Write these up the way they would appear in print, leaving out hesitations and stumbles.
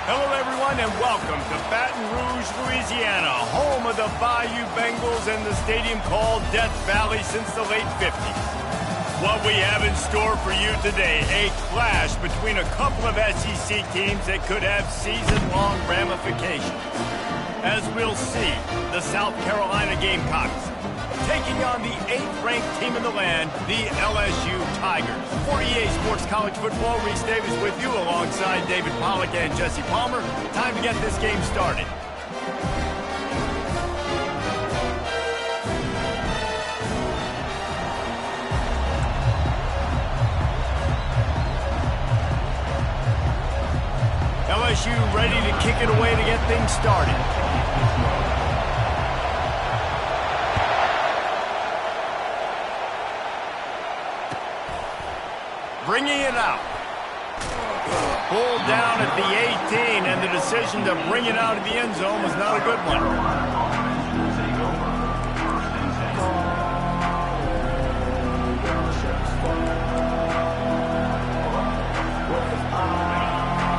Hello, everyone, and welcome to Baton Rouge, Louisiana, home of the Bayou Bengals and the stadium called Death Valley since the late 50s. What we have in store for you today, a clash between a couple of SEC teams that could have season-long ramifications. As we'll see, the South Carolina Gamecocks taking on the 8th-ranked team in the land, the LSU Tigers. For EA Sports College Football, Reese Davis with you alongside David Pollack and Jesse Palmer. Time to get this game started. LSU ready to kick it away to get things started. Bringing it out. Pulled down at the 18, and the decision to bring it out of the end zone was not a good one.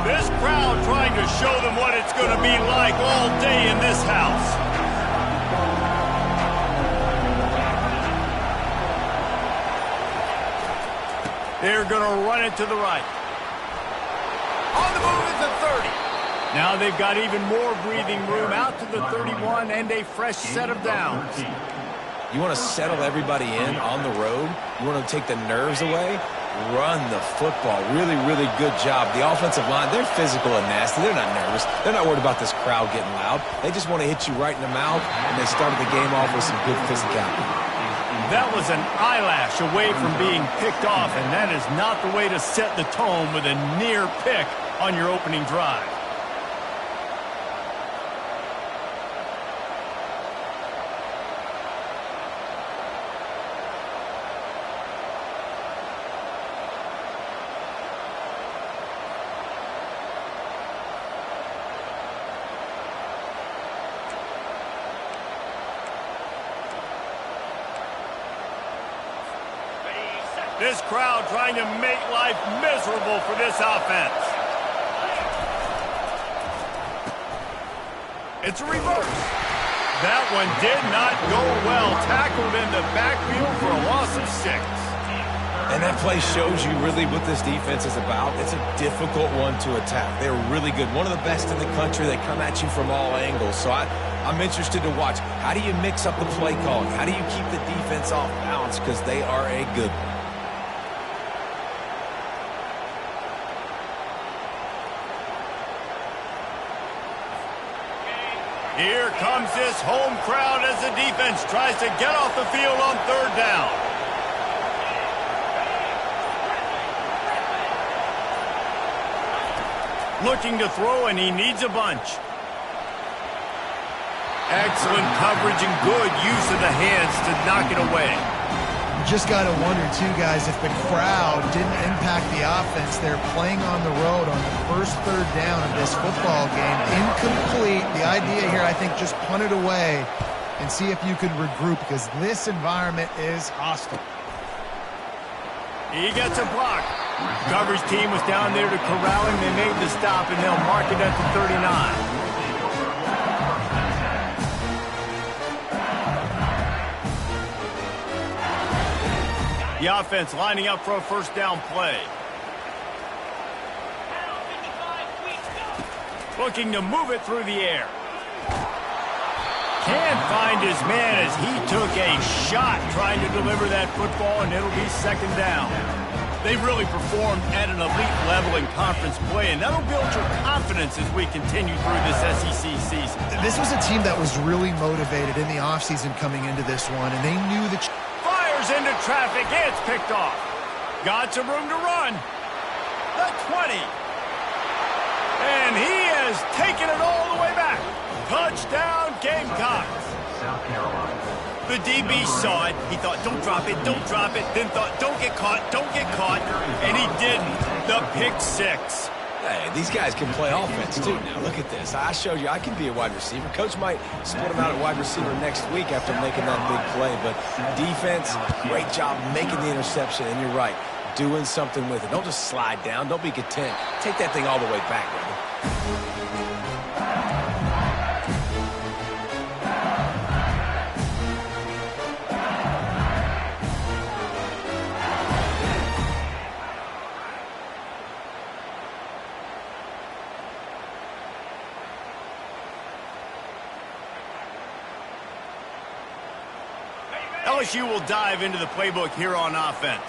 This crowd trying to show them what it's going to be like all day in this house. They're going to run it to the right. On the move at the 30. Now they've got even more breathing room out to the 31 and a fresh set of downs. You want to settle everybody in on the road? You want to take the nerves away? Run the football. Really, really good job. The offensive line, they're physical and nasty. They're not nervous. They're not worried about this crowd getting loud. They just want to hit you right in the mouth, and they started the game off with some good physicality. That was an eyelash away from being picked off, and that is not the way to set the tone with a near pick on your opening drive. This crowd trying to make life miserable for this offense. It's a reverse. That one did not go well. Tackled in the backfield for a loss of 6. And that play shows you really what this defense is about. It's a difficult one to attack. They're really good. One of the best in the country. They come at you from all angles. So I'm interested to watch. How do you mix up the play calling? How do you keep the defense off balance? Because they are a good one. Here comes this home crowd as the defense tries to get off the field on 3rd down. Looking to throw, and he needs a bunch. Excellent coverage and good use of the hands to knock it away. Just got to wonder, too, guys, if the crowd didn't impact the offense. They're playing on the road on the first 3rd down of this football game. Incomplete. The idea here, I think, just punt it away and see if you can regroup, because this environment is hostile. He gets a block. Coverage team was down there to corral him. They made the stop, and they'll mark it at the 39. The offense lining up for a first down play. Looking to move it through the air. Can't find his man as he took a shot trying to deliver that football, and it'll be 2nd down. They've really performed at an elite level in conference play, and that'll build your confidence as we continue through this SEC season. This was a team that was really motivated in the offseason coming into this one, and they knew that... Into traffic, it's picked off. Got some room to run. The 20. And he has taken it all the way back. Touchdown, Gamecocks. South Carolina. The DB saw it. He thought, don't drop it, don't drop it. Then thought, don't get caught, don't get caught. And he didn't. The pick 6. Hey, these guys can play offense, too. Now, look at this. I showed you I can be a wide receiver. Coach might split him out at wide receiver next week after making that big play. But defense, great job making the interception. And you're right, doing something with it. Don't just slide down. Don't be content. Take that thing all the way back, brother. LSU will dive into the playbook here on offense.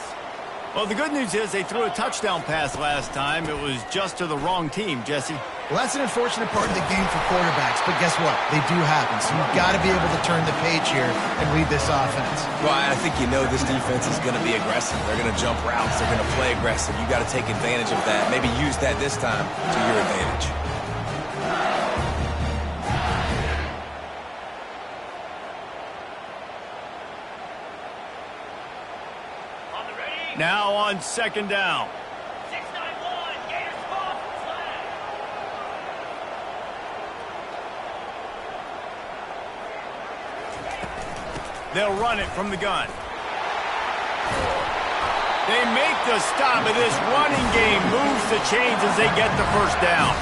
Well, the good news is they threw a touchdown pass last time. It was just to the wrong team, Jesse. Well, that's an unfortunate part of the game for quarterbacks, but guess what? They do happen, so you've got to be able to turn the page here and read this offense. Well, I think you know this defense is going to be aggressive. They're going to jump routes. They're going to play aggressive. You got to take advantage of that. Maybe use that this time to your advantage. Now on second down. They'll run it from the gun. They make the stop, but this running game moves the chains as they get the first down.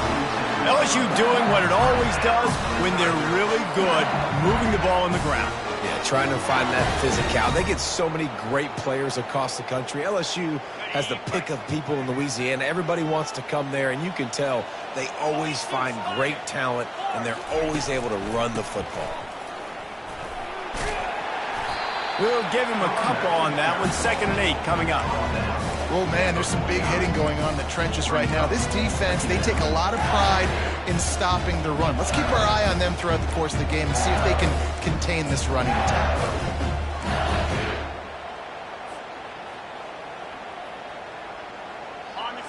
LSU doing what it always does when they're really good, moving the ball on the ground. Yeah, trying to find that physicality. They get so many great players across the country. LSU has the pick of people in Louisiana. Everybody wants to come there, and you can tell they always find great talent, and they're always able to run the football. We'll give him a couple on that one. 2nd and 8 coming up. Oh, man, there's some big hitting going on in the trenches right now. This defense, they take a lot of pride in stopping the run. Let's keep our eye on them throughout the course of the game and see if they can contain this running attack.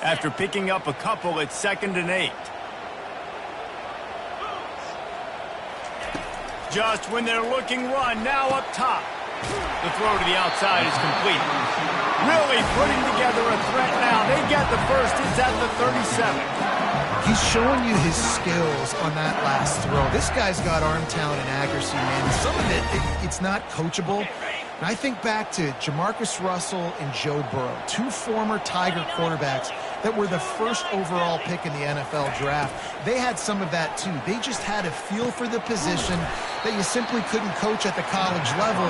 After picking up a couple, it's 2nd and 8. Just when they're looking run, now up top. The throw to the outside is complete. Really putting together a threat now. They get the first. It's at the 37. He's showing you his skills on that last throw. This guy's got arm talent and accuracy, man. Some of it's not coachable. And I think back to Jamarcus Russell and Joe Burrow, 2 former Tiger quarterbacks that were the first overall pick in the NFL draft. They had some of that too. They just had a feel for the position that you simply couldn't coach at the college level.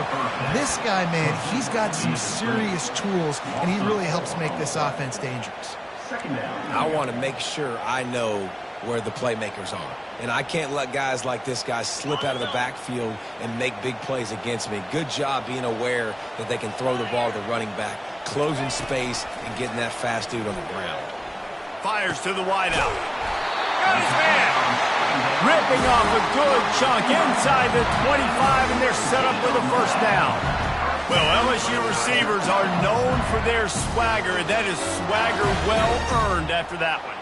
This guy, man, he's got some serious tools, and he really helps make this offense dangerous. I want to make sure I know where the playmakers are. And I can't let guys like this guy slip out of the backfield and make big plays against me. Good job being aware that they can throw the ball to the running back, closing space, and getting that fast dude on the ground. Fires to the wideout. Got his man. Ripping off a good chunk inside the 25, and they're set up for the first down. Well, LSU receivers are known for their swagger. That is swagger well earned after that one.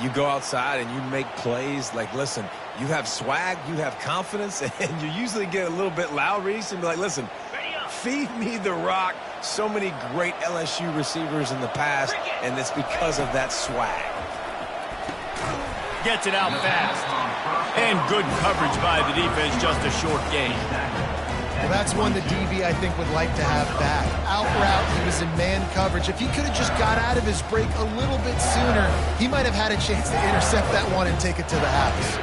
You go outside and you make plays. Like, listen, you have swag, you have confidence, and you usually get a little bit loud, Reese, and be like, listen, feed me the rock. So many great LSU receivers in the past, and it's because of that swag. Gets it out fast. And good coverage by the defense, just a short gain. Well, that's one the DB, I think, would like to have back. Out route, he was in man coverage. If he could have just got out of his break a little bit sooner, he might have had a chance to intercept that one and take it to the house.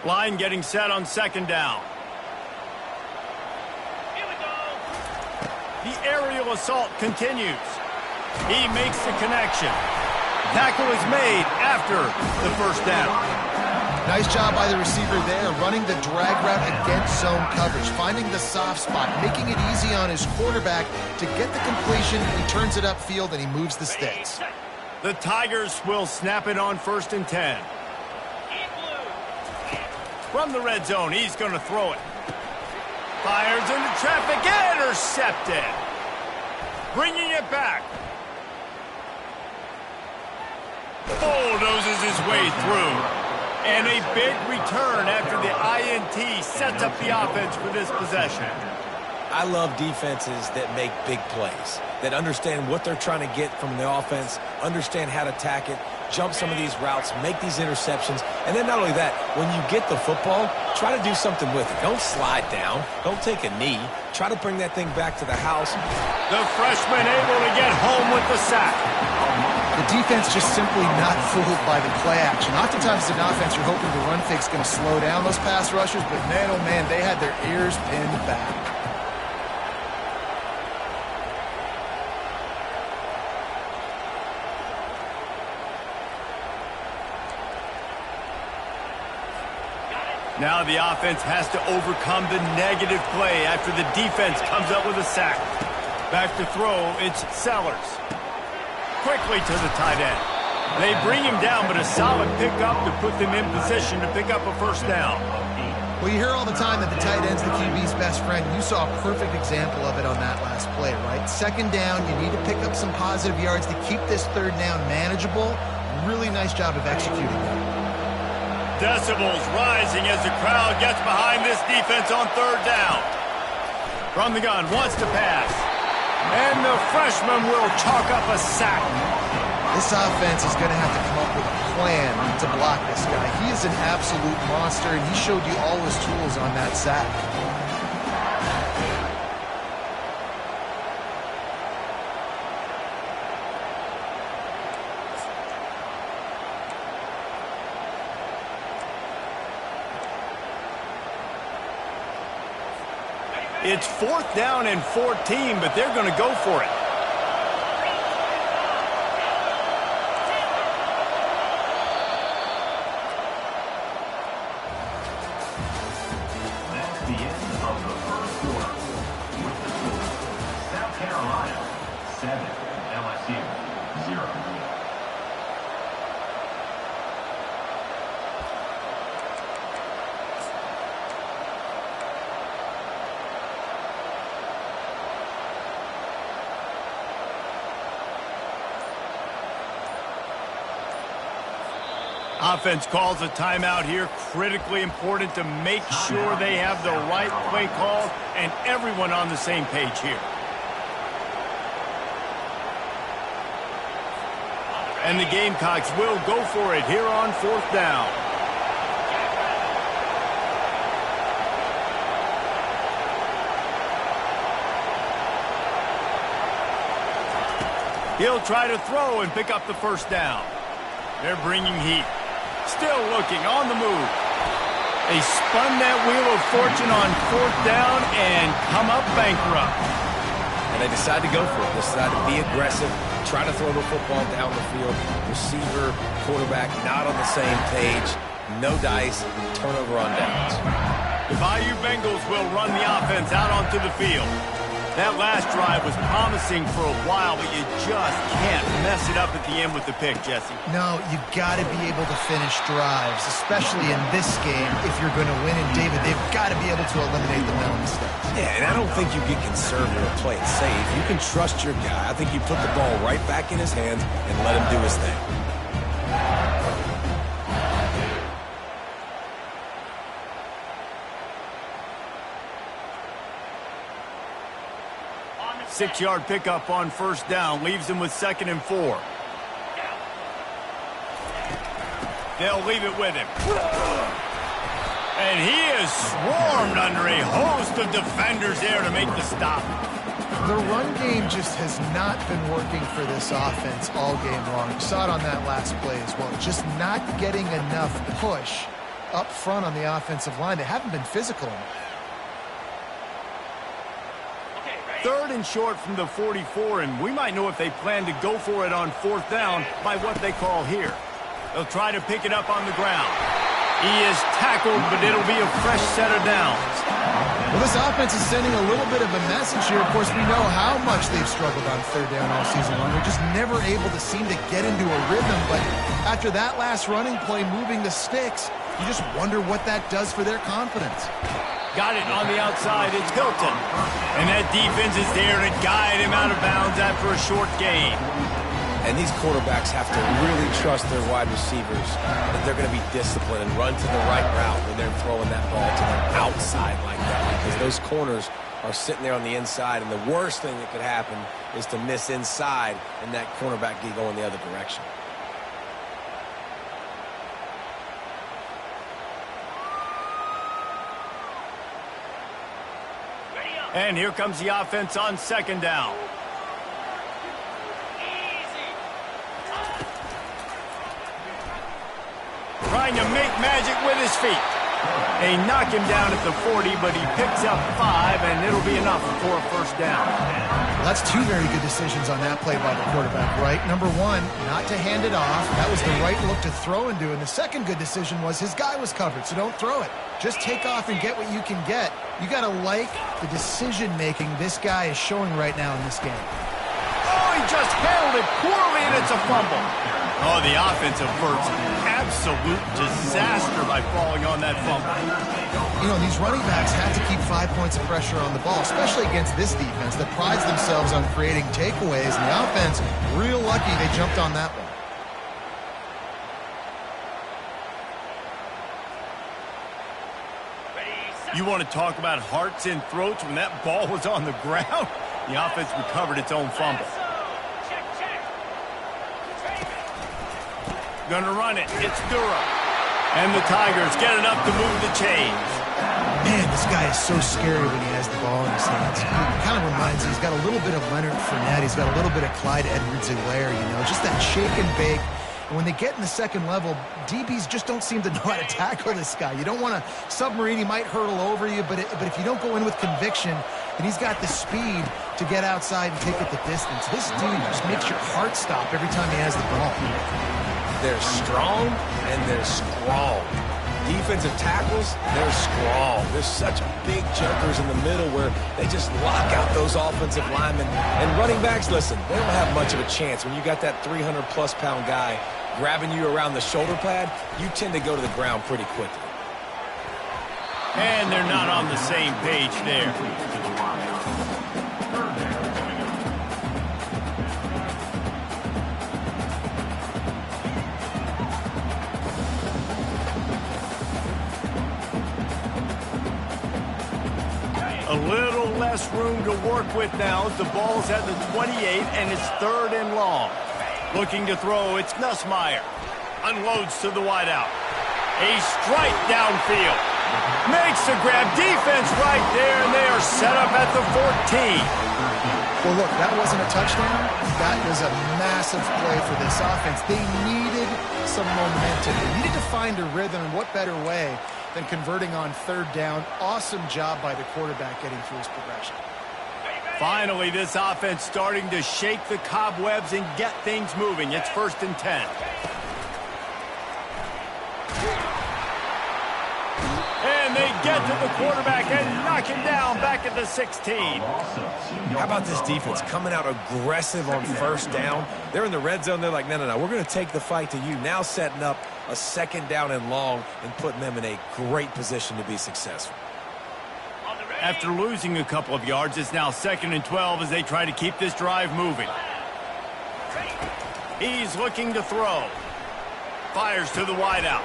Line getting set on 2nd down. The aerial assault continues. He makes the connection. Tackle is made after the first down. Nice job by the receiver there, running the drag route against zone coverage, finding the soft spot, making it easy on his quarterback to get the completion. He turns it upfield, and he moves the sticks. The Tigers will snap it on 1st and 10. From the red zone, he's going to throw it. Fires into traffic, intercepted. Bringing it back. Bulldozes his way through. And a big return after the INT sets up the offense for this possession. I love defenses that make big plays, that understand what they're trying to get from the offense, understand how to attack it, jump some of these routes, make these interceptions, and then not only that, when you get the football, try to do something with it. Don't slide down. Don't take a knee. Try to bring that thing back to the house. The freshman able to get home with the sack. The defense just simply not fooled by the play action. Oftentimes as an offense, you're hoping the run fake's going to slow down those pass rushers, but man, oh man, they had their ears pinned back. Now the offense has to overcome the negative play after the defense comes up with a sack. Back to throw, it's Sellers. Quickly to the tight end. They bring him down, but a solid pickup to put them in position to pick up a first down. Well, you hear all the time that the tight end's the QB's best friend. You saw a perfect example of it on that last play, right? Second down, you need to pick up some positive yards to keep this third down manageable. Really nice job of executing that. Decibels rising as the crowd gets behind this defense on third down. From the gun, wants to pass. And the freshman will chalk up a sack. This offense is going to have to come up with a plan to block this guy. He is an absolute monster, and he showed you all his tools on that sack. It's 4th down and 14, but they're going to go for it. That's the end of the first quarter. With the score, South Carolina 7, LSU 0. Offense calls a timeout here. Critically important to make sure they have the right play call and everyone on the same page here. And the Gamecocks will go for it here on 4th down. He'll try to throw and pick up the first down. They're bringing heat. Still looking on the move. They spun that wheel of fortune on 4th down and come up bankrupt. And they decide to go for it. They decide to be aggressive, try to throw the football down the field. Receiver, quarterback, not on the same page. No dice, turnover on downs. The Bayou Bengals will run the offense out onto the field. That last drive was promising for a while, but you just can't mess it up at the end with the pick, Jesse. No, you got to be able to finish drives, especially in this game if you're going to win. And, David, they've got to be able to eliminate the mental mistakes. Yeah, and I don't think you get conservative or play it safe. You can trust your guy. I think you put the ball right back in his hands and let him do his thing. 6-yard pickup on 1st down. Leaves them with 2nd and 4. They'll leave it with him. And he is swarmed under a host of defenders there to make the stop. The run game just has not been working for this offense all game long. You saw it on that last play as well. Just not getting enough push up front on the offensive line. They haven't been physical enough. 3rd and short from the 44, and we might know if they plan to go for it on 4th down by what they call here. They'll try to pick it up on the ground. He is tackled, but it'll be a fresh set of downs. Well, this offense is sending a little bit of a message here. Of course, we know how much they've struggled on 3rd down all season long. They're just never able to seem to get into a rhythm, but after that last running play moving the sticks, you just wonder what that does for their confidence. Got it on the outside. It's Hilton. And that defense is there to guide him out of bounds after a short gain. And these quarterbacks have to really trust their wide receivers that they're going to be disciplined and run to the right route when they're throwing that ball to the outside like that, because those corners are sitting there on the inside, and the worst thing that could happen is to miss inside and that cornerback get going the other direction. And here comes the offense on 2nd down. Trying to make magic with his feet. They knock him down at the 40, but he picks up 5, and it'll be enough for a first down. Well, that's two very good decisions on that play by the quarterback, right? Number one, not to hand it off. That was the right look to throw into. And the second good decision was his guy was covered, so don't throw it. Just take off and get what you can get. You got to like the decision-making this guy is showing right now in this game. Oh, he just handled it poorly, and it's a fumble. Oh, the offense averts absolute disaster by falling on that fumble. You know, these running backs have to keep 5 points of pressure on the ball, especially against this defense that prides themselves on creating takeaways. And the offense, real lucky they jumped on that one. You want to talk about hearts and throats when that ball was on the ground? The offense recovered its own fumble. Gonna run it. It's Durham. And the Tigers get enough to move the chains. Man, this guy is so scary when he has the ball in his hands. He kind of reminds me, he's got a little bit of Leonard Fournette. He's got a little bit of Clyde Edwards-Helaire, you know, just that shake and bake. And when they get in the second level, DBs just don't seem to know how to tackle this guy. You don't want to submarine. He might hurtle over you, but if you don't go in with conviction, then he's got the speed to get outside and take it the distance. This dude just makes your heart stop every time he has the ball. They're strong, and they're strong. Defensive tackles, they're strong. There's such big jumpers in the middle where they just lock out those offensive linemen. And running backs, listen, they don't have much of a chance. When you got that 300-plus pound guy grabbing you around the shoulder pad, you tend to go to the ground pretty quickly. And they're not on the same page there. A little less room to work with now as the ball's at the 28 and it's 3rd and long. Looking to throw, it's Nussmeier. Unloads to the wideout. A strike downfield. Makes the grab. Defense right there, and they are set up at the 14. Well, look, that wasn't a touchdown. That was a massive play for this offense. They needed some momentum. They needed to find a rhythm, and what better way than converting on 3rd down. Awesome job by the quarterback getting through his progression. Finally, this offense starting to shake the cobwebs and get things moving. It's 1st and 10. And they get to the quarterback and knock him down back at the 16. How about this defense coming out aggressive on 1st down? They're in the red zone. They're like, no, we're going to take the fight to you. Now setting up a 2nd down and long and putting them in a great position to be successful. After losing a couple of yards, it's now 2nd and 12 as they try to keep this drive moving. He's looking to throw. Fires to the wideout.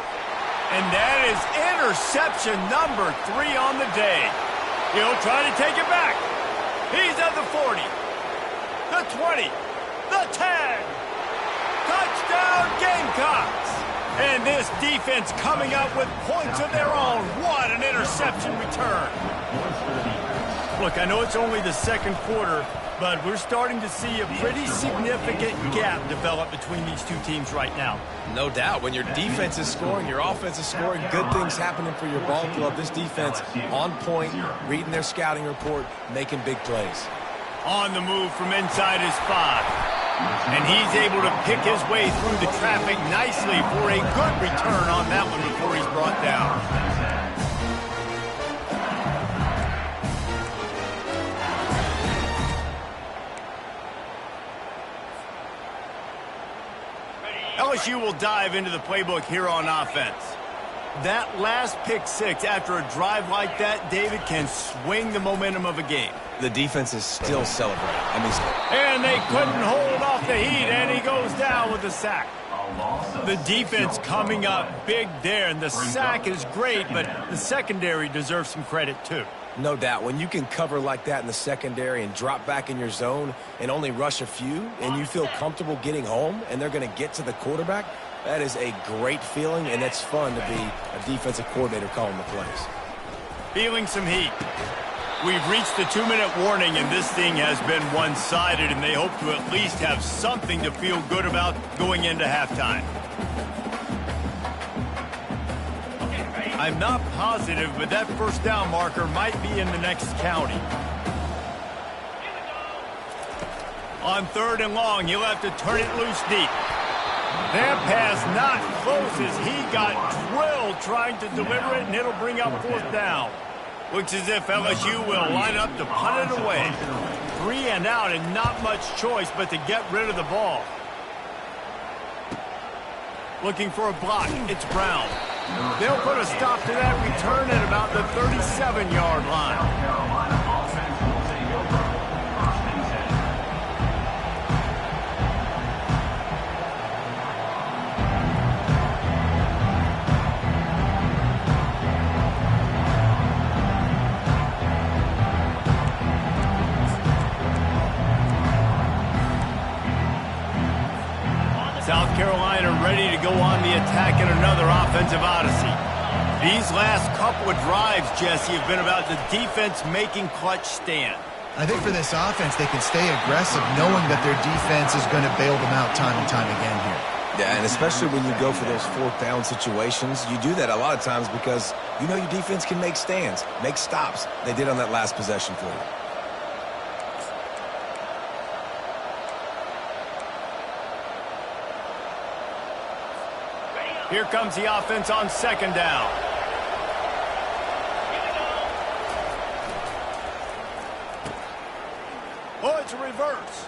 And that is interception number 3 on the day. He'll try to take it back. He's at the 40, the 20, the 10. Touchdown Gamecocks. And this defense coming up with points of their own. What an interception return. Look, I know it's only the 2nd quarter, but we're starting to see a pretty significant gap develop between these two teams right now. No doubt. When your defense is scoring, your offense is scoring, good things happening for your ball club. This defense on point, reading their scouting report, making big plays. On the move from inside his 5. And he's able to pick his way through the traffic nicely for a good return on that one before he's brought down. LSU will dive into the playbook here on offense. That last pick 6 after a drive like that, David, can swing the momentum of a game. The defense is still celebrating. And they couldn't hold off the heat, and he goes down with a sack. The defense coming up big there, and the sack is great, but the secondary deserves some credit too. No doubt. When you can cover like that in the secondary and drop back in your zone and only rush a few, and you feel comfortable getting home, and they're going to get to the quarterback, that is a great feeling, and it's fun to be a defensive coordinator calling the plays. Feeling some heat. We've reached the 2-minute warning, and this thing has been one-sided, and they hope to at least have something to feel good about going into halftime. I'm not positive, but that first down marker might be in the next county. On 3rd and long, he'll have to turn it loose deep. That pass not close as he got drilled trying to deliver it, and it'll bring up 4th down. Looks as if LSU will line up to punt it away. 3 and out and not much choice but to get rid of the ball. Looking for a block. It's Brown. They'll put a stop to that return at about the 37-yard line. South Carolina offense will take over. 1st and 10. South Carolina ready to go on the attack in another offensive odyssey. These last couple of drives, Jesse, have been about the defense making clutch stand. I think for this offense, they can stay aggressive knowing that their defense is going to bail them out time and time again here. Yeah, and especially when you go for those 4th down situations, you do that a lot of times because you know your defense can make stands, make stops. They did on that last possession for you. Here comes the offense on 2nd down. Oh, it's a reverse.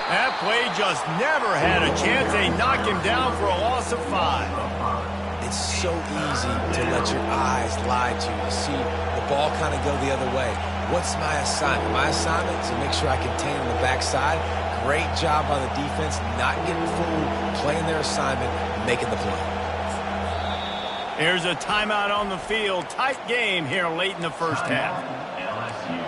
That play just never had a chance. They knock him down for a loss of 5. It's so easy to let your eyes lie to you. You see the ball kind of go the other way. What's my assignment? My assignment is to make sure I contain on the backside. Great job by the defense, not getting fooled, playing their assignment, making the play. Here's a timeout on the field. Tight game here late in the first half. LSU.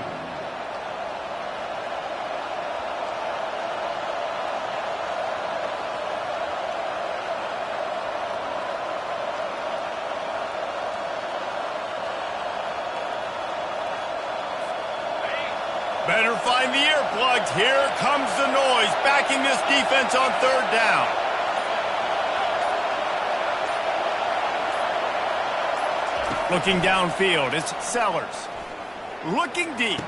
Better find the earplugs. Here comes the noise, backing this defense on 3rd down. Looking downfield, it's Sellers. Looking deep.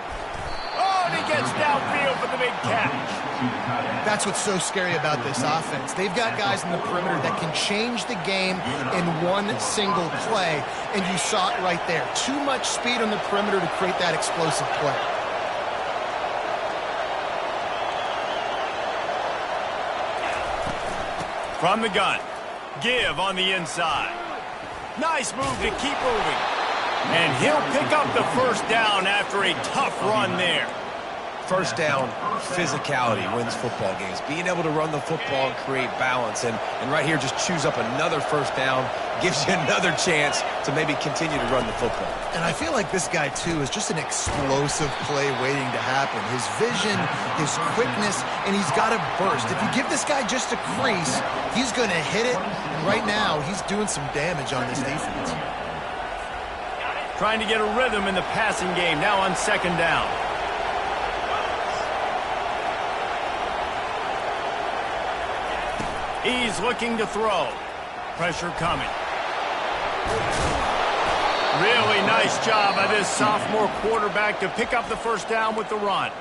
Oh, and he gets downfield for the big catch. That's what's so scary about this offense. They've got guys in the perimeter that can change the game in one single play, and you saw it right there. Too much speed on the perimeter to create that explosive play. From the gun, give on the inside. Nice move to keep moving. And he'll pick up the 1st down after a tough run there. 1st down, physicality wins football games. Being able to run the football and create balance. And right here, just choose up another 1st down. Gives you another chance to maybe continue to run the football. And I feel like this guy, too, is just an explosive play waiting to happen. His vision, his quickness, and he's got a burst. If you give this guy just a crease, he's going to hit it. And right now, he's doing some damage on this defense. Trying to get a rhythm in the passing game, now on 2nd down. He's looking to throw. Pressure coming. Really nice job by this sophomore quarterback to pick up the 1st down with the run.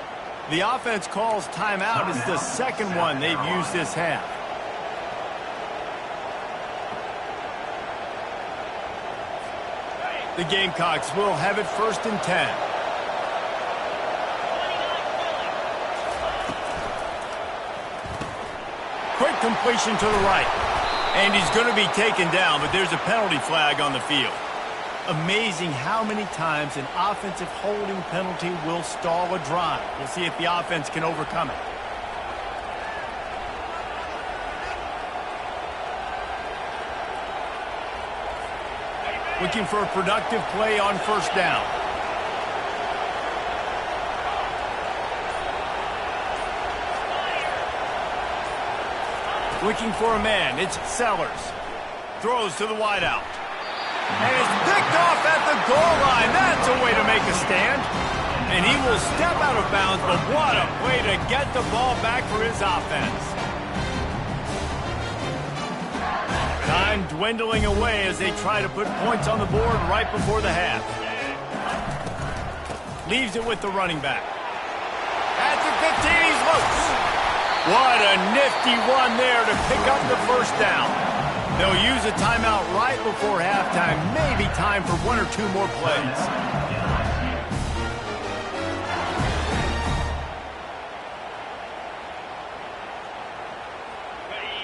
The offense calls timeout. It's the 2nd one they've used this half. The Gamecocks will have it 1st and 10. Quick completion to the right. And he's going to be taken down, but there's a penalty flag on the field. Amazing how many times an offensive holding penalty will stall a drive. We'll see if the offense can overcome it. Looking for a productive play on 1st down. Looking for a man. It's Sellers. Throws to the wideout. And it's picked off at the goal line. That's a way to make a stand. And he will step out of bounds, but what a way to get the ball back for his offense. Time dwindling away as they try to put points on the board right before the half. Leaves it with the running back. At the 15, he's loose. What a nifty run there to pick up the first down. They'll use a timeout right before halftime. Maybe time for one or two more plays.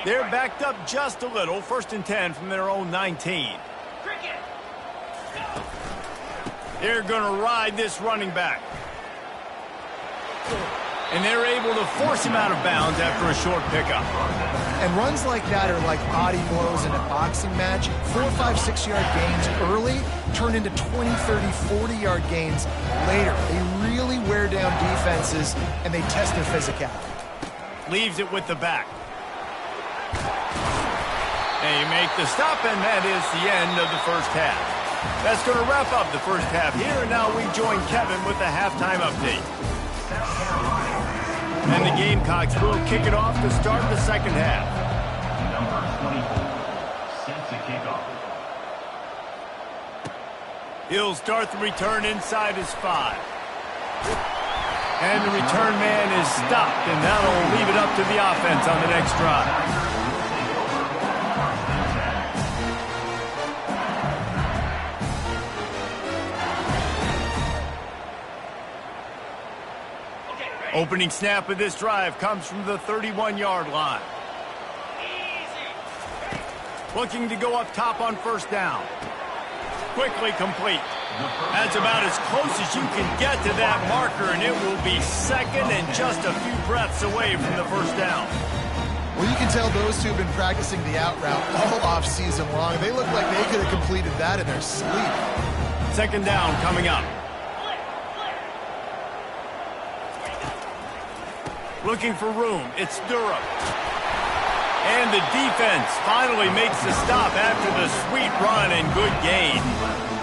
They're backed up just a little. 1st and 10 from their own 19. They're going to ride this running back. And they're able to force him out of bounds after a short pickup. And runs like that are like body blows in a boxing match. 4, 5, 6-yard gains early turn into 20, 30, 40-yard gains later. They really wear down defenses, and they test their physicality. Leaves it with the back. They make the stop, and that is the end of the first half. That's going to wrap up the first half here, and now we join Kevin with the halftime update. And the Gamecocks will kick it off to start the second half. Number 24 sets a kickoff. He'll start the return inside his 5. And the return man is stopped, and that'll leave it up to the offense on the next drive. Opening snap of this drive comes from the 31-yard line. Looking to go up top on first down. Quickly complete. That's about as close as you can get to that marker, and it will be second and just a few breaths away from the first down. Well, you can tell those two have been practicing the out route all off-season long. They look like they could have completed that in their sleep. Second down coming up. Looking for room. It's Durham. And the defense finally makes the stop after the sweet run and good gain.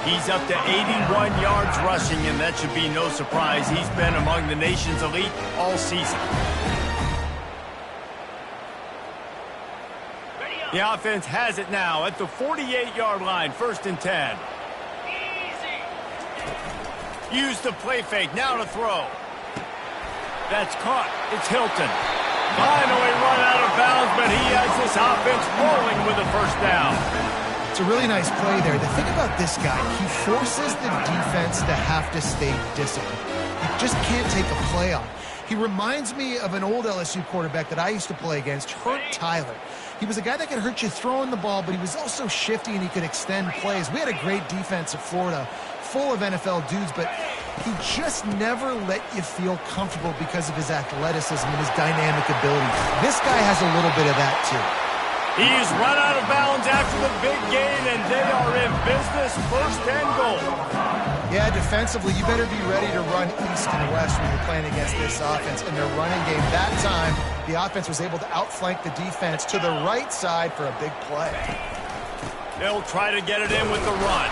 He's up to 81 yards rushing, and that should be no surprise. He's been among the nation's elite all season. The offense has it now at the 48-yard line, 1st and 10. Use the play fake, now to throw. That's caught. It's Hilton. Finally run out of bounds, but he has this offense rolling with a first down. It's a really nice play there. The thing about this guy, he forces the defense to have to stay disciplined. You just can't take a play on. He reminds me of an old LSU quarterback that I used to play against, Hurt Tyler. He was a guy that could hurt you throwing the ball, but he was also shifty and he could extend plays. We had a great defense at Florida, full of NFL dudes, but he just never let you feel comfortable because of his athleticism and his dynamic ability. This guy has a little bit of that, too. He's run out of bounds after the big gain, and they are in business, 1st and goal. Yeah, defensively, you better be ready to run east and west when you're playing against this offense. In their running game that time, the offense was able to outflank the defense to the right side for a big play. They'll try to get it in with the run.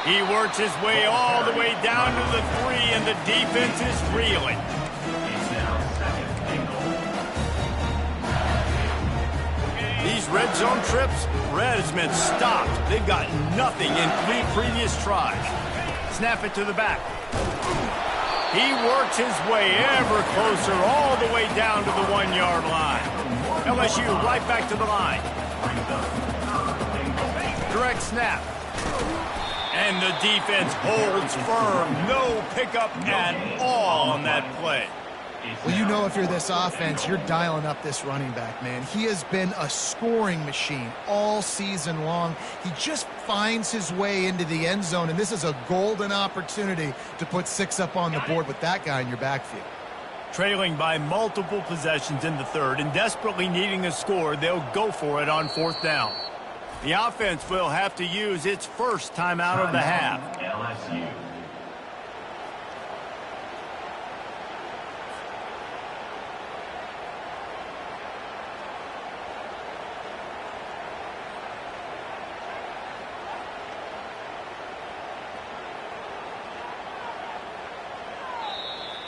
He works his way all the way down to the 3, and the defense is reeling. These red zone trips, Red has been stopped. They've got nothing in 3 previous tries. Snap it to the back. He works his way ever closer all the way down to the 1-yard line. LSU right back to the line. Direct snap. And the defense holds firm. No pickup at all on that play. Well, you know if you're this offense, you're dialing up this running back, man. He has been a scoring machine all season long. He just finds his way into the end zone, and this is a golden opportunity to put 6 up on the board with that guy in your backfield. Trailing by multiple possessions in the 3rd and desperately needing a score, they'll go for it on 4th down. The offense will have to use its first timeout of the half. LSU.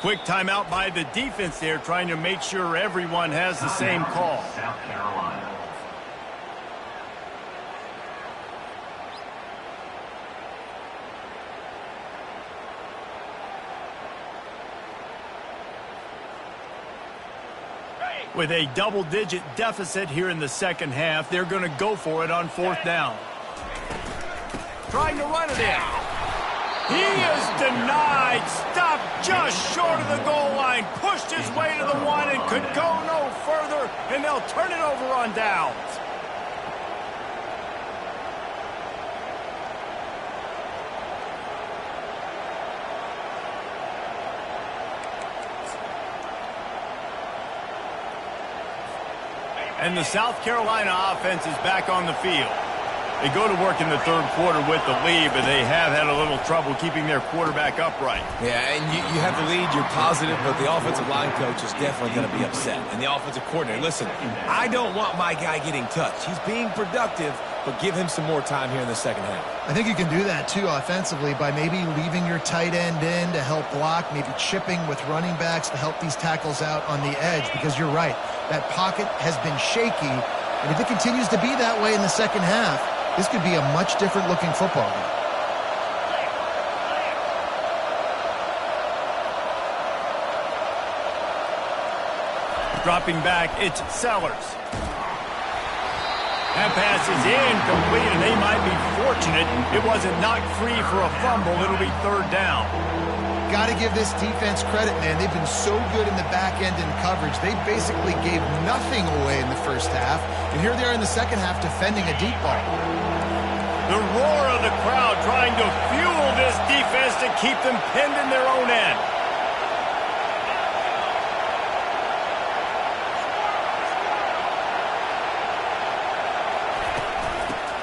Quick timeout by the defense there, trying to make sure everyone has the same call. South Carolina. With a double-digit deficit here in the second half, they're going to go for it on fourth down. Trying to run it in. He is denied. Stopped just short of the goal line. Pushed his way to the one and could go no further, and they'll turn it over on downs. And the South Carolina offense is back on the field. They go to work in the third quarter with the lead, but they have had a little trouble keeping their quarterback upright. Yeah, and you have the lead, you're positive, but the offensive line coach is definitely going to be upset. And the offensive coordinator, listen, I don't want my guy getting touched. He's being productive, but give him some more time here in the second half. I think you can do that, too, offensively, by maybe leaving your tight end in to help block, maybe chipping with running backs to help these tackles out on the edge, because you're right. That pocket has been shaky, and if it continues to be that way in the second half, this could be a much different-looking football game. Dropping back, it's Sellers. That pass is incomplete, and they might be fortunate it wasn't knocked free for a fumble. It'll be third down. Got to give this defense credit, man. They've been so good in the back end in coverage. They basically gave nothing away in the first half, and here they are in the second half defending a deep ball. The roar of the crowd trying to fuel this defense to keep them pinned in their own end.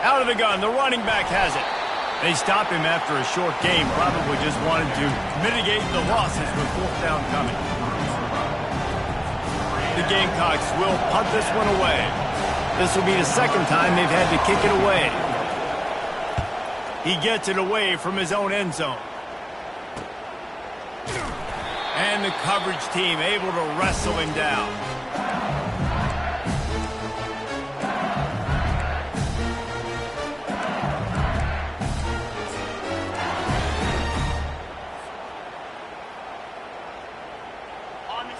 Out of the gun, the running back has it. They stop him after a short game, probably just wanted to mitigate the losses with fourth down coming. The Gamecocks will punt this one away. This will be the second time they've had to kick it away. He gets it away from his own end zone. And the coverage team able to wrestle him down.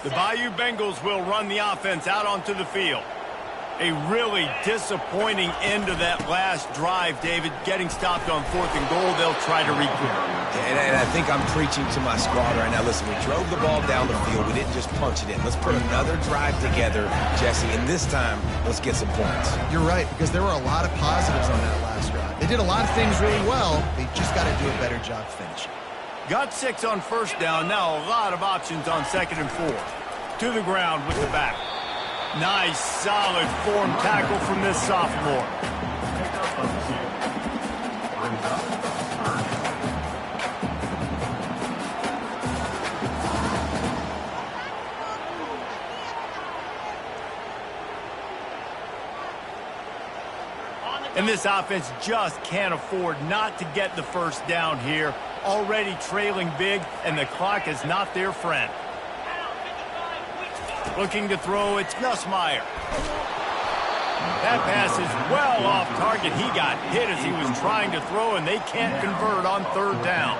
The Bayou Bengals will run the offense out onto the field. A really disappointing end to that last drive, David. Getting stopped on fourth and goal, they'll try to regroup. And I think I'm preaching to my squad right now. Listen, we drove the ball down the field. We didn't just punch it in. Let's put another drive together, Jesse, and this time, let's get some points. You're right, because there were a lot of positives on that last drive. They did a lot of things really well. They just got to do a better job finishing. Got 6 on first down. Now a lot of options on second and 4. To the ground with the back. Nice, solid form tackle from this sophomore. And this offense just can't afford not to get the first down here. Already trailing big, and the clock is not their friend. Looking to throw, it's Nussmeier. That pass is well off target. He got hit as he was trying to throw, and they can't convert on third down.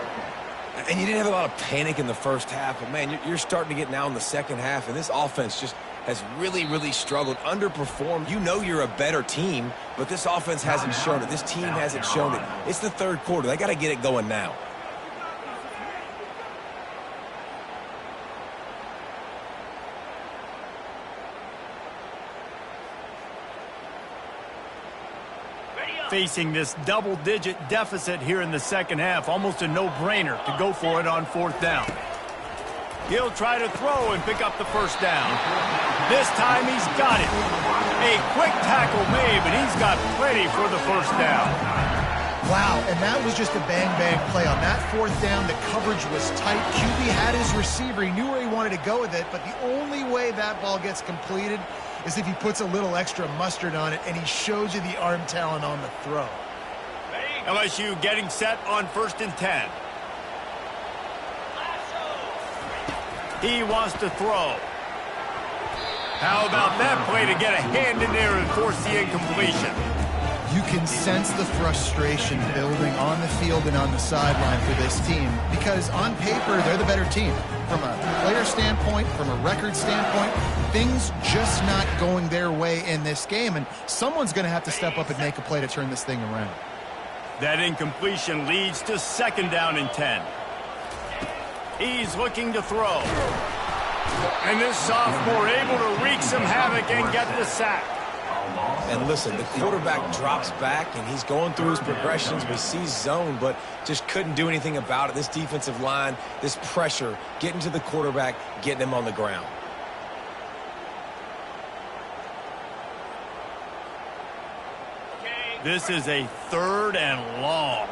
And you didn't have a lot of panic in the first half, but, man, you're starting to get now in the second half, and this offense just has really, really struggled, underperformed. You know you're a better team, but this offense hasn't shown it. This team hasn't shown it. It's the third quarter. They got to get it going now. Facing this double-digit deficit here in the second half, almost a no-brainer to go for it on fourth down. He'll try to throw and pick up the first down. This time he's got it. A quick tackle made, but he's got plenty for the first down. Wow, and that was just a bang-bang play. On that fourth down, the coverage was tight. QB had his receiver. He knew where he wanted to go with it, but the only way that ball gets completed is if he puts a little extra mustard on it, and he shows you the arm talent on the throw. LSU getting set on 1st and 10. He wants to throw. How about that play to get a hand in there and force the incompletion? You can sense the frustration building on the field and on the sideline for this team because on paper, they're the better team. From a player standpoint, from a record standpoint, things just not going their way in this game, and someone's going to have to step up and make a play to turn this thing around. That incompletion leads to 2nd down and 10. He's looking to throw. And this sophomore able to wreak some havoc and get the sack. And listen, the quarterback drops back, and he's going through his progressions. We see zone, but just couldn't do anything about it. This defensive line, this pressure, getting to the quarterback, getting him on the ground. This is a 3rd and long.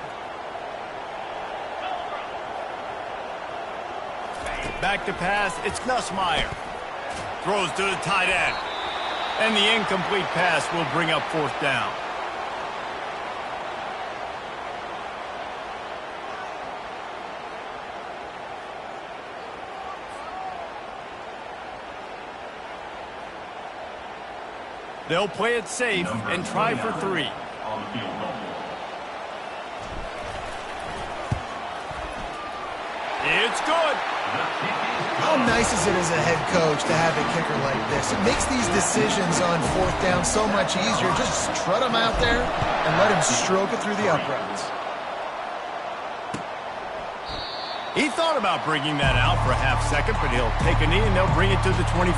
Back to pass, it's Nussmeier. Throws to the tight end. And the incomplete pass will bring up 4th down. They'll play it safe and try for 3. On the field goal. It's good. How nice is it as a head coach to have a kicker like this? It makes these decisions on 4th down so much easier. Just strut him out there and let him stroke it through the uprights. He thought about bringing that out for a half second, but he'll take a knee and they'll bring it to the 25.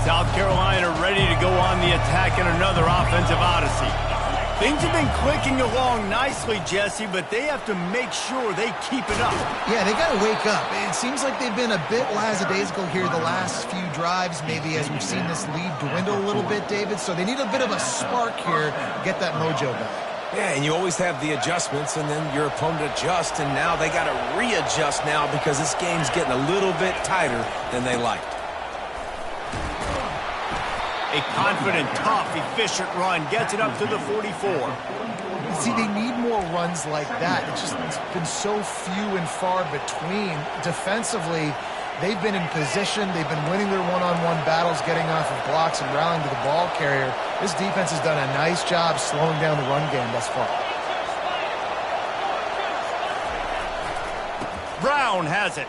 South Carolina ready to go on the attack in another offensive odyssey. Things have been clicking along nicely, Jesse, but they have to make sure they keep it up. Yeah, they got to wake up. It seems like they've been a bit lackadaisical here the last few drives, maybe as we've seen this lead dwindle a little bit, David. So they need a bit of a spark here to get that mojo back. Yeah, and you always have the adjustments, and then your opponent adjusts, and now they got to readjust now because this game's getting a little bit tighter than they liked. A confident, tough, efficient run gets it up to the 44. See, they need more runs like that. It's been so few and far between. Defensively, they've been in position. They've been winning their one-on-one battles, getting off of blocks and rallying to the ball carrier. This defense has done a nice job slowing down the run game thus far. Brown has it.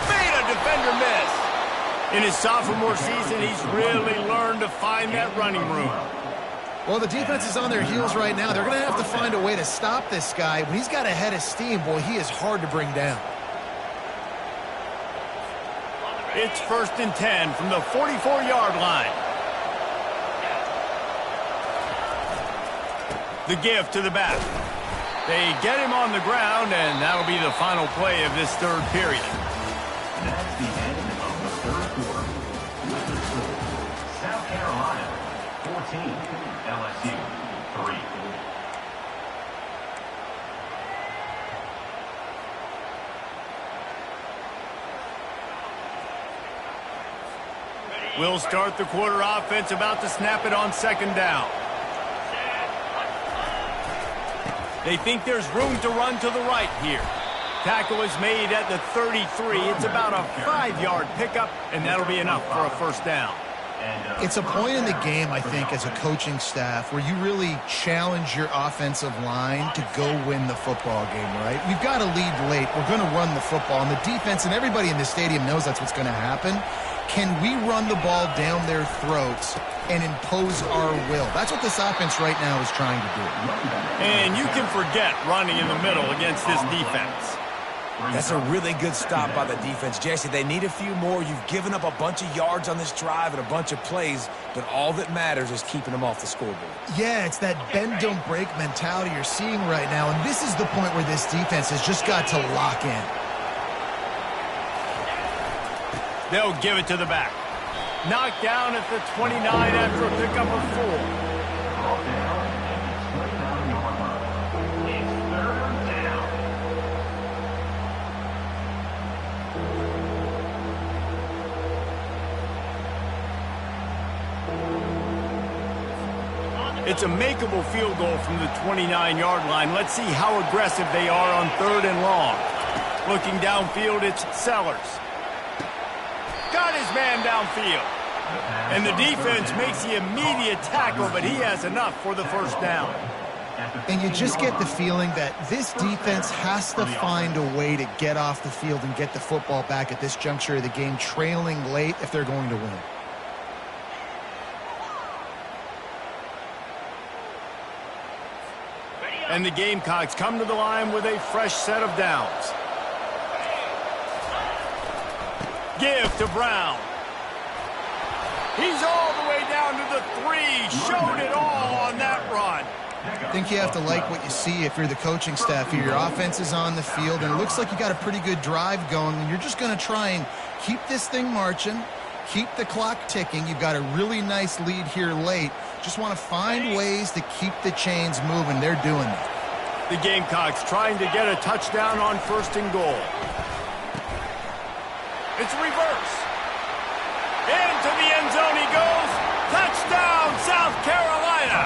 Made a defender miss. In his sophomore season, he's really learned to find that running room. Well, the defense is on their heels right now. They're going to have to find a way to stop this guy. When he's got a head of steam, boy, he is hard to bring down. It's 1st and 10 from the 44-yard line. The give to the back. They get him on the ground, and that'll be the final play of this 3rd period. That's the end of the 3rd quarter. With the score, South Carolina 14, LSU 3. We'll start the quarter offense, about to snap it on 2nd down. They think there's room to run to the right here. Tackle is made at the 33. It's about a 5-yard pickup, and that'll be enough for a 1st down. It's a point in the game, I think, as a coaching staff where you really challenge your offensive line to go win the football game, right? We've got to lead late. We're going to run the football, and the defense and everybody in the stadium knows that's what's going to happen. Can we run the ball down their throats and impose our will? That's what this offense right now is trying to do. And you can forget running in the middle against this defense. That's a really good stop by the defense, Jesse. They need a few more. You've given up a bunch of yards on this drive and a bunch of plays, but all that matters is keeping them off the scoreboard. Yeah, it's that bend, don't break mentality you're seeing right now, and this is the point where this defense has just got to lock in. They'll give it to the back. Knocked down at the 29 after a pickup of 4. It's a makeable field goal from the 29-yard line. Let's see how aggressive they are on 3rd and long. Looking downfield, it's Sellers. Got his man downfield. And the defense makes the immediate tackle, but he has enough for the first down. And you just get the feeling that this defense has to find a way to get off the field and get the football back at this juncture of the game, trailing late if they're going to win. And the Gamecocks come to the line with a fresh set of downs. Give to Brown. He's all the way down to the 3. Showed it all on that run. I think you have to like what you see if you're the coaching staff here. Your offense is on the field, and it looks like you got a pretty good drive going, and you're just going to try and keep this thing marching, keep the clock ticking. You've got a really nice lead here late. Just want to find ways to keep the chains moving. They're doing that. The Gamecocks trying to get a touchdown on 1st and goal. It's reverse. Into the end zone he goes. Touchdown, South Carolina.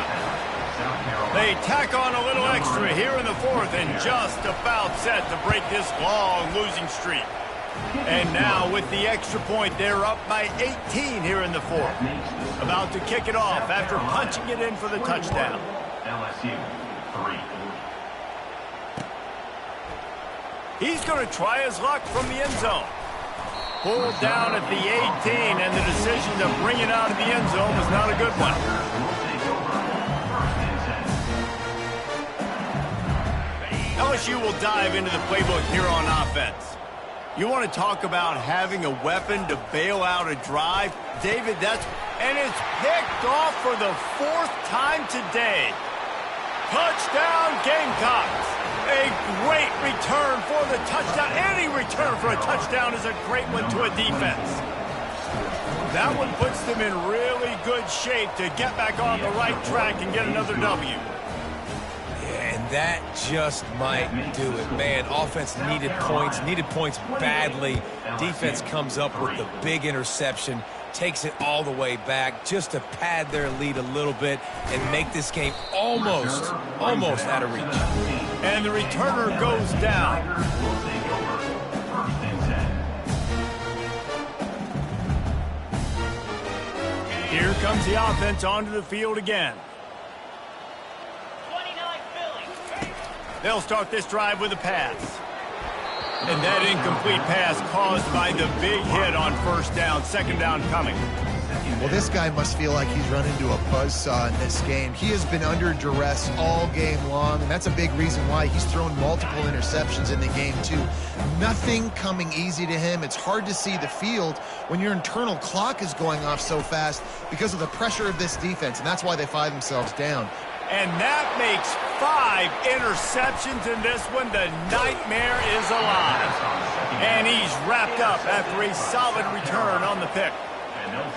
They tack on a little extra here in the 4th and just about set to break this long losing streak. And now with the extra point, they're up by 18 here in the 4th. About to kick it off after punching it in for the touchdown. LSU 3. He's going to try his luck from the end zone. Pulled down at the 18, and the decision to bring it out of the end zone was not a good one. LSU will dive into the playbook here on offense. You want to talk about having a weapon to bail out a drive? David, and it's picked off for the 4th time today. Touchdown, Gamecocks. A great return for the touchdown. Any return for a touchdown is a great one to a defense. That one puts them in really good shape to get back on the right track and get another W. And that just might do it, man. Offense needed points badly. Defense comes up with the big interception, takes it all the way back just to pad their lead a little bit and make this game almost out of reach. And the returner goes down. Here comes the offense onto the field again. They'll start this drive with a pass. And that incomplete pass caused by the big hit on 1st down, 2nd down coming. Well, this guy must feel like he's run into a buzzsaw in this game. He has been under duress all game long, and that's a big reason why he's thrown multiple interceptions in the game, too. Nothing coming easy to him. It's hard to see the field when your internal clock is going off so fast because of the pressure of this defense, and that's why they find themselves down. And that makes 5 interceptions in this one. The nightmare is alive. And he's wrapped up after a solid return on the pick.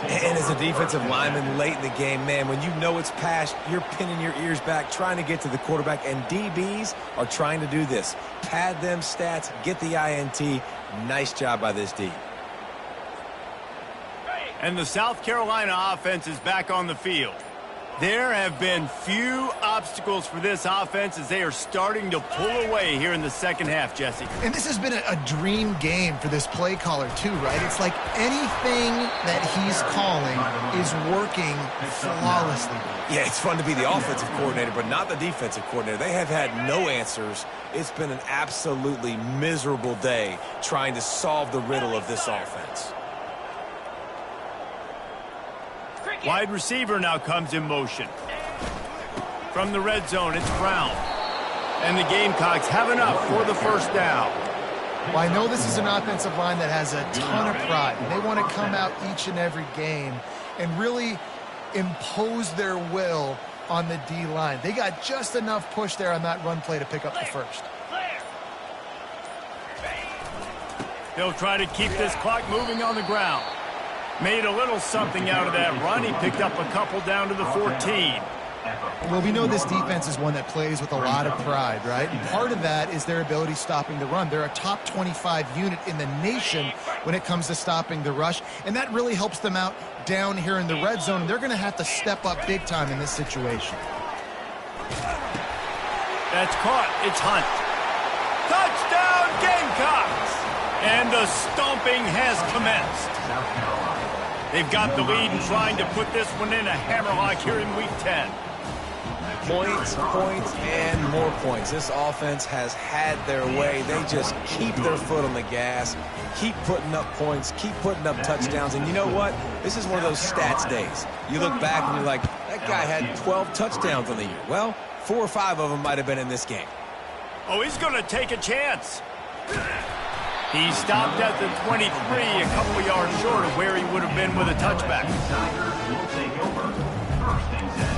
And as a defensive lineman late in the game, man, when you know it's past, you're pinning your ears back, trying to get to the quarterback, and DBs are trying to do this. Pad them stats, get the INT. Nice job by this D. And the South Carolina offense is back on the field. There have been few obstacles for this offense as they are starting to pull away here in the 2nd half, Jesse. And this has been a dream game for this play caller, too, right? It's like anything that he's calling is working flawlessly. Yeah, it's fun to be the offensive coordinator, but not the defensive coordinator. They have had no answers. It's been an absolutely miserable day trying to solve the riddle of this offense. Wide receiver now comes in motion. From the red zone, it's Brown. And the Gamecocks have enough for the 1st down. Well, I know this is an offensive line that has a ton of pride. They want to come out each and every game and really impose their will on the D-line. They got just enough push there on that run play to pick up the 1st. They'll try to keep this clock moving on the ground. Made a little something out of that run. He picked up a couple down to the 14. Well, we know this defense is one that plays with a lot of pride, right? And part of that is their ability stopping the run. They're a top 25 unit in the nation when it comes to stopping the rush, and that really helps them out down here in the red zone. They're going to have to step up big time in this situation. That's caught. It's Hunt. Touchdown, Gamecocks! And the stomping has commenced. They've got the lead and trying to put this one in a hammerlock here in Week 10. Points, points, and more points. This offense has had their way. They just keep their foot on the gas, keep putting up points, keep putting up touchdowns. And you know what? This is one of those stats days. You look back and you're like, that guy had 12 touchdowns on the year. Well, 4 or 5 of them might have been in this game. Oh, he's going to take a chance. He stopped at the 23, a couple yards short of where he would have been with a touchback. Tigers will take over. First and 10.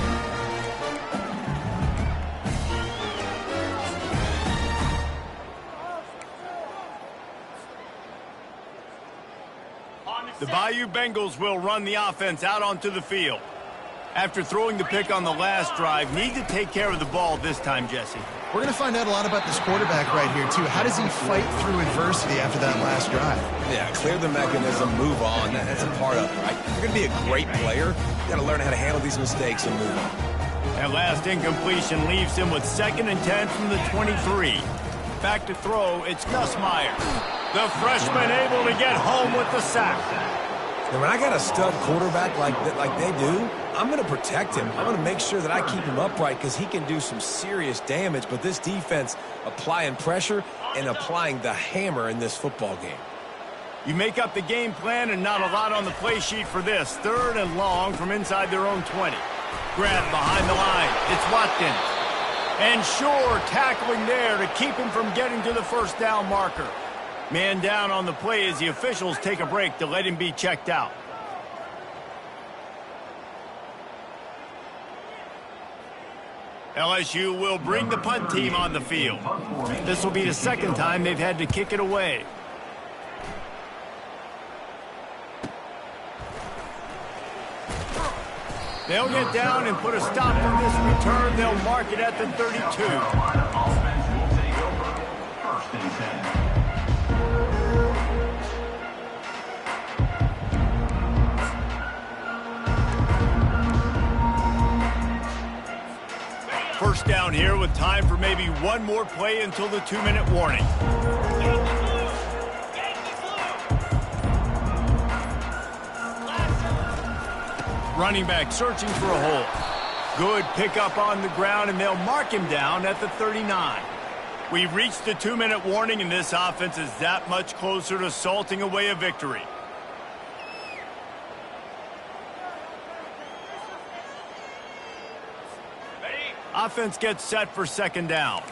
The Bayou Bengals will run the offense out onto the field. After throwing the pick on the last drive, need to take care of the ball this time, Jesse. We're going to find out a lot about this quarterback right here, too. How does he fight through adversity after that last drive? Yeah, clear the mechanism, move on. That's a part of it, right? If you're going to be a great player, you got to learn how to handle these mistakes and move on. That last incompletion leaves him with 2nd and 10 from the 23. Back to throw, it's Gus Myers. The freshman able to get home with the sack. And when I got a stud quarterback like they do, I'm going to protect him. I'm going to make sure that I keep him upright because he can do some serious damage. But this defense applying pressure and applying the hammer in this football game. You make up the game plan and not a lot on the play sheet for this. 3rd and long from inside their own 20. Grab behind the line. It's Watkins. And Shore tackling there to keep him from getting to the first down marker. Man down on the play as the officials take a break to let him be checked out. LSU will bring the punt team on the field. This will be the 2nd time they've had to kick it away. They'll get down and put a stop on this return. They'll mark it at the 32. Offense will take over. First and 10. First down here with time for maybe one more play until the 2-minute warning. Running back searching for a hole. Good pickup on the ground, and they'll mark him down at the 39. We've reached the 2-minute warning, and this offense is that much closer to salting away a victory. Offense gets set for 2nd down.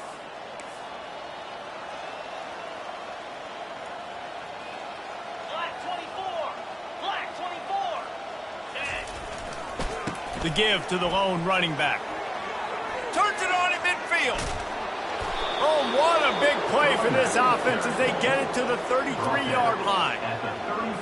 The give to the lone running back. Turns it on in midfield. Oh, what a big play for this offense as they get it to the 33-yard line.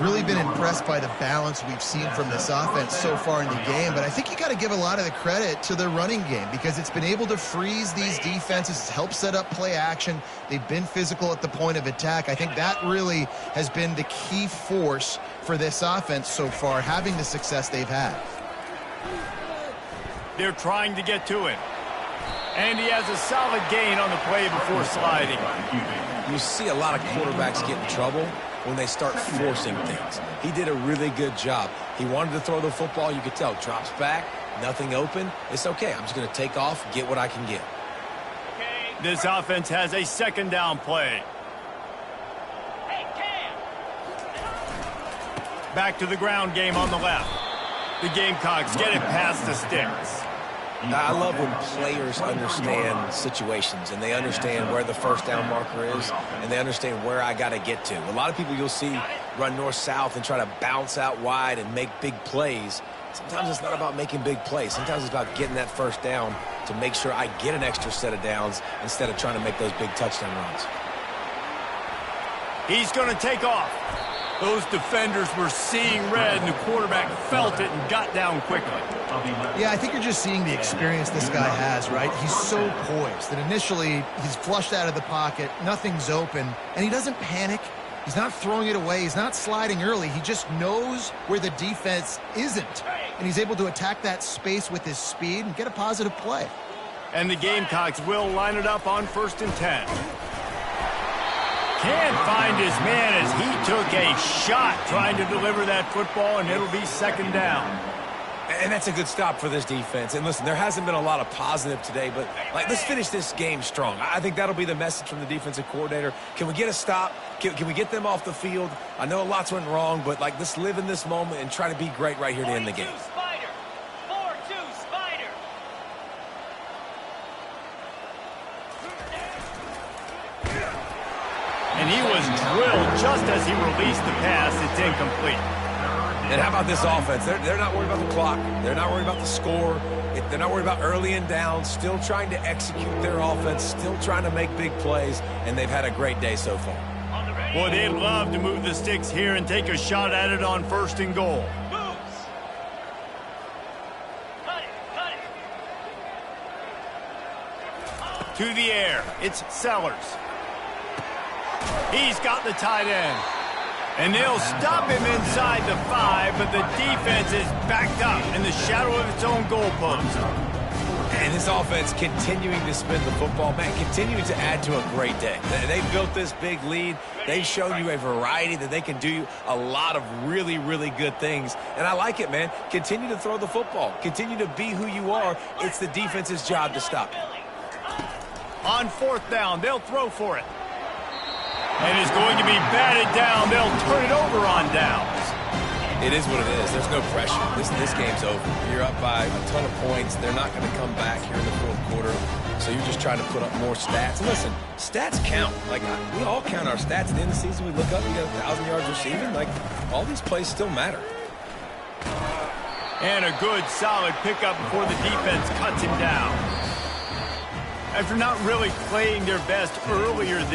Really been impressed by the balance we've seen from this offense so far in the game, but I think you got to give a lot of the credit to the running game because it's been able to freeze these defenses, help set up play action. They've been physical at the point of attack. I think that really has been the key force for this offense so far, having the success they've had. They're trying to get to it. And he has a solid gain on the play before sliding. You see a lot of quarterbacks get in trouble when they start forcing things. He did a really good job. He wanted to throw the football. You could tell. Drops back, nothing open. It's okay. I'm just going to take off, get what I can get. This offense has a 2nd down play. Back to the ground game on the left. The Gamecocks get it past the sticks. I love when players understand situations and they understand where the first down marker is and they understand where I got to get to. A lot of people you'll see run north-south and try to bounce out wide and make big plays. Sometimes it's not about making big plays. Sometimes it's about getting that first down to make sure I get an extra set of downs instead of trying to make those big touchdown runs. He's going to take off. Those defenders were seeing red, and the quarterback felt it and got down quickly. Yeah, I think you're just seeing the experience this guy has, right? He's so poised that initially he's flushed out of the pocket, nothing's open, and he doesn't panic. He's not throwing it away. He's not sliding early. He just knows where the defense isn't, and he's able to attack that space with his speed and get a positive play. And the Gamecocks will line it up on 1st and 10. Can't find his man as he took a shot trying to deliver that football, and it'll be 2nd down. And that's a good stop for this defense. And listen, there hasn't been a lot of positive today, but let's finish this game strong. I think that'll be the message from the defensive coordinator. Can we get a stop? Can we get them off the field? I know lots went wrong, but let's live in this moment and try to be great right here to end the game. Spider. 4-2 Spider. And he was drilled just as he released the pass. It's incomplete. And how about this offense? They're not worried about the clock. They're not worried about the score. They're not worried about early and down. Still trying to execute their offense. Still trying to make big plays. And they've had a great day so far. Boy, they'd love to move the sticks here and take a shot at it on 1st and goal. Moves. Cut it. To the air. It's Sellers. He's got the tight end. And they'll stop him inside the 5, but the defense is backed up in the shadow of its own goalpost. And this offense continuing to spin the football, man, continuing to add to a great day. They've built this big lead. They've shown you a variety that they can do a lot of really, really good things. And I like it, man. Continue to throw the football. Continue to be who you are. It's the defense's job to stop you. On 4th down, they'll throw for it. And it's going to be batted down. They'll turn it over on downs. It is what it is. There's no pressure. This game's over. You're up by a ton of points. They're not going to come back here in the 4th quarter. So you're just trying to put up more stats. And listen, stats count. We all count our stats at the end of the season. We look up, we got 1,000 yards receiving. All these plays still matter. And a good, solid pickup before the defense cuts him down. After not really playing their best earlier this